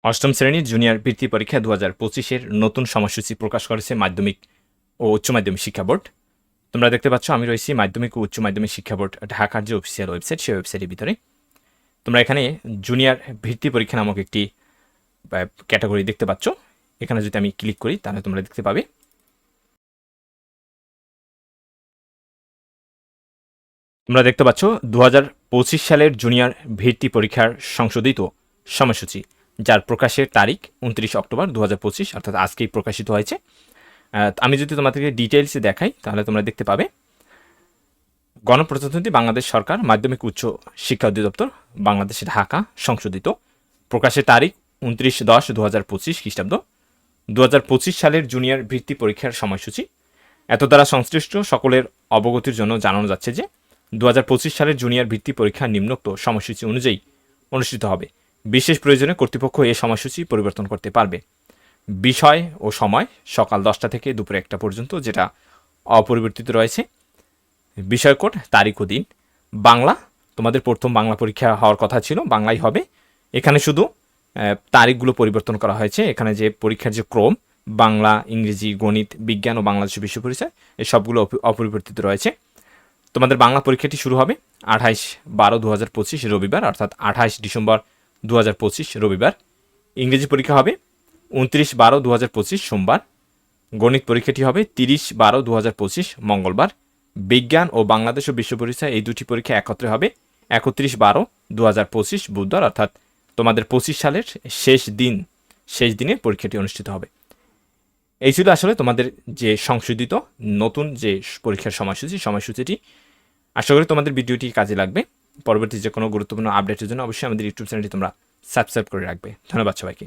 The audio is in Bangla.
অষ্টম শ্রেণীর জুনিয়র বৃত্তি পরীক্ষা 2025-এর নতুন সময়সূচি প্রকাশ করেছে মাধ্যমিক ও উচ্চ মাধ্যমিক শিক্ষা বোর্ড। তোমরা দেখতে পাচ্ছ আমি রয়েছি মাধ্যমিক ও উচ্চ মাধ্যমিক শিক্ষা বোর্ড ঢাকার যে অফিসিয়াল ওয়েবসাইট, সেই ওয়েবসাইটের ভিতরে। তোমরা এখানে জুনিয়র বৃত্তি পরীক্ষা নামক একটি ক্যাটাগরি দেখতে পাচ্ছ। এখানে যদি আমি ক্লিক করি তাহলে তোমরা দেখতে পাবে তোমরা দেখতে পাচ্ছ 2025 সালের জুনিয়র বৃত্তি পরীক্ষার সংশোধিত সময়সূচি, যার প্রকাশের তারিখ 29 অক্টোবর 2025, অর্থাৎ আজকেই প্রকাশিত হয়েছে। আমি যদি তোমাদেরকে ডিটেলসে দেখাই তাহলে তোমরা দেখতে পাবে গণপ্রজাতন্ত্রী বাংলাদেশ সরকার মাধ্যমিক উচ্চ শিক্ষা অধিদপ্তর বাংলাদেশ ঢাকা সংশোধিত, প্রকাশের তারিখ 29/10/2025 খ্রিস্টাব্দ। 2025 সালের জুনিয়র বৃত্তি পরীক্ষার সময়সূচি এত দ্বারা সংশ্লিষ্ট সকলের অবগতির জন্য জানানো যাচ্ছে যে 2025 সালের জুনিয়র বৃত্তি পরীক্ষা নিম্নোক্ত সময়সূচি অনুযায়ী অনুষ্ঠিত হবে। বিশেষ প্রয়োজনে কর্তৃপক্ষ এই সময়সূচি পরিবর্তন করতে পারবে। বিষয় ও সময় সকাল 10টা থেকে দুপুর 1টা পর্যন্ত, যেটা অপরিবর্তিত রয়েছে। বিষয় কোড, তারিখ ও দিন। বাংলা, তোমাদের প্রথম বাংলা পরীক্ষা হওয়ার কথা ছিল, বাংলাই হবে। এখানে শুধু তারিখগুলো পরিবর্তন করা হয়েছে। এখানে যে পরীক্ষার যে ক্রম, বাংলা, ইংরেজি, গণিত, বিজ্ঞান ও বাংলাদেশ বিশ্ব পরিচয়, এই সবগুলো অপরিবর্তিত রয়েছে। তোমাদের বাংলা পরীক্ষাটি শুরু হবে 28/12/2025 রবিবার, অর্থাৎ 28 ডিসেম্বর 2025 রবিবার। ইংরেজি পরীক্ষা হবে 29/12/2025 সোমবার। গণিত পরীক্ষাটি হবে 30/12/2025 মঙ্গলবার। বিজ্ঞান ও বাংলাদেশ ও বিশ্ব পরিচয়, এই দুটি পরীক্ষা একত্রে হবে 31/12/2025 বুধবার, অর্থাৎ তোমাদের 25 সালের শেষ দিনে পরীক্ষাটি অনুষ্ঠিত হবে। এই ছিল আসলে তোমাদের যে সংশোধিত নতুন যে পরীক্ষার সময়সূচিটি। আশা করি তোমাদের ভিডিওটি কাজে লাগবে। পরবর্তী যে কোনো গুরুত্বপূর্ণ আপডেটের জন্য অবশ্যই আমাদের ইউটিউব চ্যানেলটি তোমরা সাবস্ক্রাইব করে রাখবে। ধন্যবাদ সবাইকে।